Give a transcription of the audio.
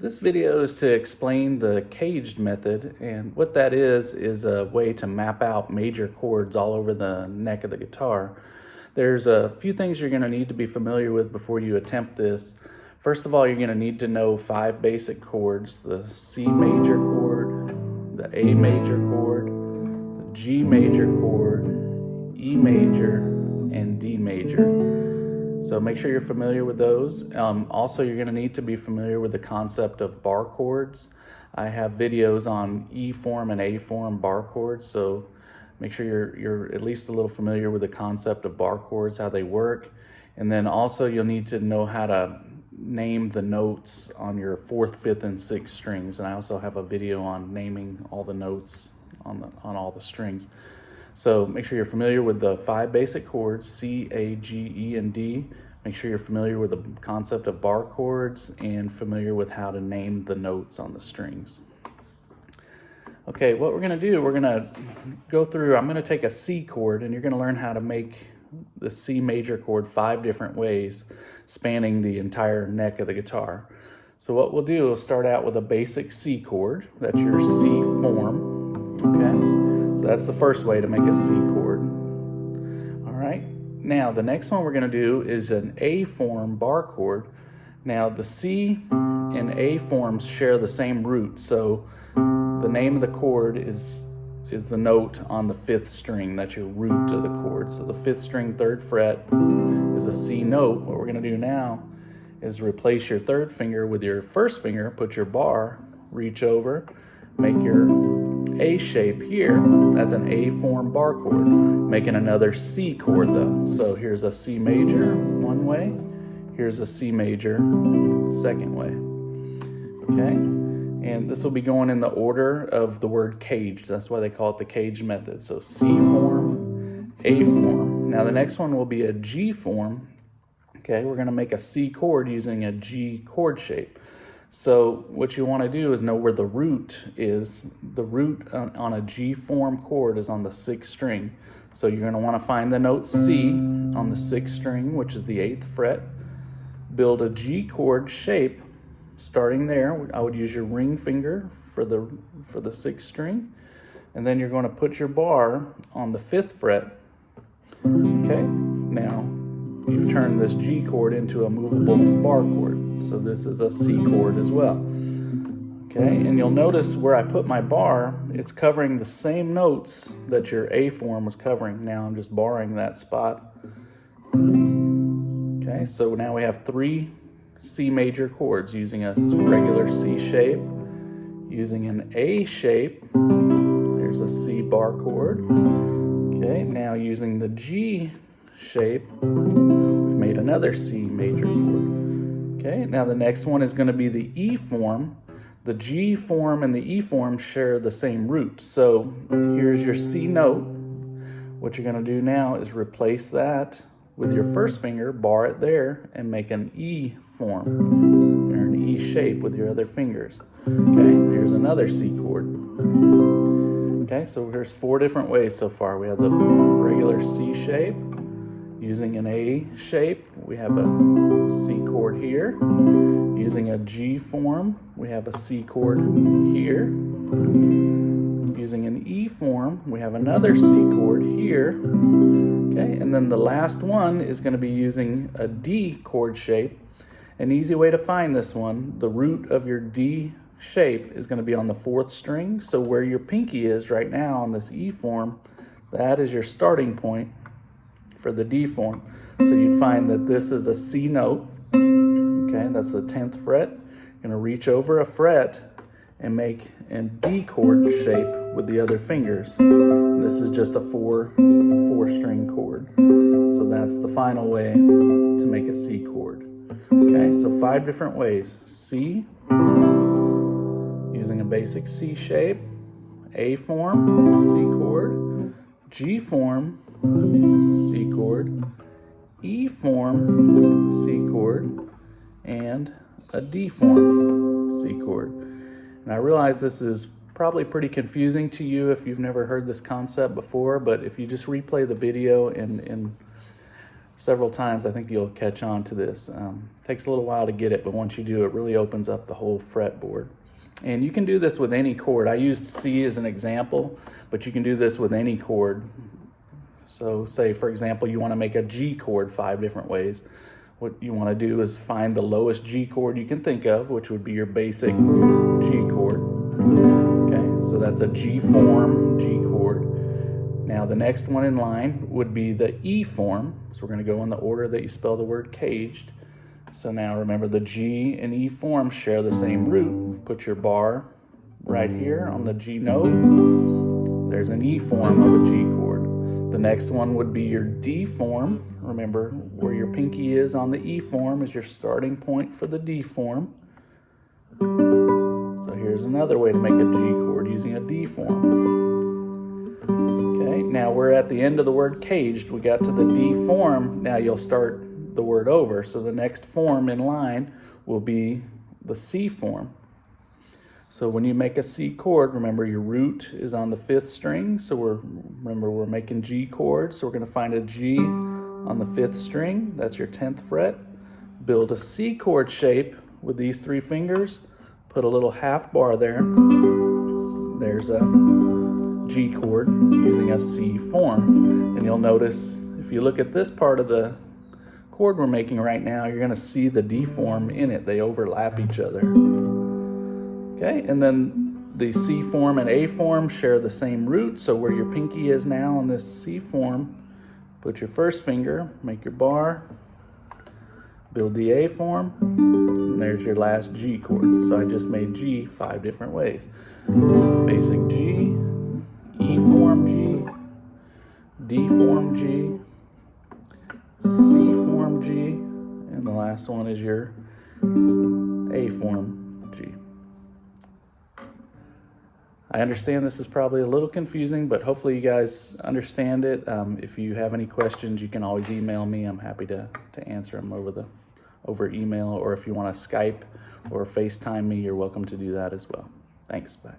This video is to explain the CAGED method, and what that is a way to map out major chords all over the neck of the guitar. There's a few things you're going to need to be familiar with before you attempt this. First of all, you're going to need to know 5 basic chords: the C major chord, the A major chord, the G major chord, E major, and D major. So make sure you're familiar with those. Also, you're going to need to be familiar with the concept of bar chords. I have videos on E form and A form bar chords, so make sure you're at least a little familiar with the concept of bar chords, how they work. And then also you'll need to know how to name the notes on your 4th, 5th, and 6th strings. And I also have a video on naming all the notes on all the strings. So make sure you're familiar with the 5 basic chords, C, A, G, E, and D. Make sure you're familiar with the concept of bar chords and familiar with how to name the notes on the strings. Okay, what we're gonna do, we're gonna go through, I'm gonna take a C chord, and you're gonna learn how to make the C major chord 5 different ways, spanning the entire neck of the guitar. So what we'll do is start out with a basic C chord. That's your C form, okay? So that's the first way to make a C chord. All right, now the next one we're gonna do is an A form bar chord. Now the C and A forms share the same root, so the name of the chord is the note on the 5th string. That's your root of the chord. So the 5th string, 3rd fret is a C note. What we're gonna do now is replace your 3rd finger with your 1st finger, put your bar, reach over, make your A shape here. That's an A form bar chord, making another C chord though. So here's a C major one way, here's a C major second way, okay? And this will be going in the order of the word CAGED. That's why they call it the CAGED method. So C form, A form. Now the next one will be a G form. Okay, we're gonna make a C chord using a G chord shape. So what you want to do is know where the root is. The root on a G form chord is on the 6th string. So you're going to want to find the note C on the 6th string, which is the 8th fret. Build a G chord shape starting there. I would use your ring finger for the 6th string. And then you're going to put your bar on the 5th fret. Okay, now you've turned this G chord into a movable bar chord. So this is a C chord as well. Okay, and you'll notice where I put my bar, it's covering the same notes that your A form was covering. Now I'm just barring that spot. Okay, so now we have 3 C major chords using a regular C shape, using an A shape. There's a C bar chord. Okay, now using the G shape, we've made another C major chord. Okay, now the next one is going to be the E form. The G form and the E form share the same root. So here's your C note. What you're going to do now is replace that with your 1st finger, bar it there, and make an E form, or an E shape with your other fingers. Okay, here's another C chord. Okay, so there's 4 different ways so far. We have the regular C shape. Using an A shape, we have a C chord here. Using a G form, we have a C chord here. Using an E form, we have another C chord here. Okay, and then the last one is going to be using a D chord shape. An easy way to find this one, the root of your D shape is going to be on the 4th string. So where your pinky is right now on this E form, that is your starting point for the D form. So you'd find that this is a C note. Okay, that's the 10th fret. You're gonna reach over a fret and make a D chord shape with the other fingers. This is just a 4-string chord. So that's the final way to make a C chord. Okay, so 5 different ways. C, using a basic C shape, A form, C chord, G form, C chord, E form, C chord, and a D form, C chord. And I realize this is probably pretty confusing to you if you've never heard this concept before, but if you just replay the video and several times, I think you'll catch on to this. Takes a little while to get it, but once you do, it really opens up the whole fretboard. And you can do this with any chord. I used C as an example, but you can do this with any chord. So say, for example, you want to make a G chord 5 different ways. What you want to do is find the lowest G chord you can think of, which would be your basic G chord. Okay, so that's a G form G chord. Now the next one in line would be the E form. So we're going to go in the order that you spell the word caged. So now remember, the G and E form share the same root. Put your bar right here on the G note. There's an E form of a G chord. The next one would be your D form. Remember, where your pinky is on the E form is your starting point for the D form. So here's another way to make a G chord using a D form. Okay, now we're at the end of the word caged. We got to the D form. Now you'll start the word over. So the next form in line will be the C form. So when you make a C chord, remember your root is on the 5th string. So we're making G chords. So we're going to find a G on the 5th string. That's your 10th fret. Build a C chord shape with these 3 fingers. Put a little half bar there. There's a G chord using a C form. And you'll notice if you look at this part of the chord we're making right now, you're going to see the D form in it. They overlap each other. Okay, and then the C form and A form share the same root. So where your pinky is now on this C form, put your first finger, make your bar, build the A form, and there's your last G chord. So I just made G 5 different ways. Basic G, E form G, D form G, C form G, and the last one is your A form G. I understand this is probably a little confusing, but hopefully you guys understand it. If you have any questions, you can always email me. I'm happy to answer them over email, or if you want to Skype or FaceTime me, you're welcome to do that as well. Thanks, bye.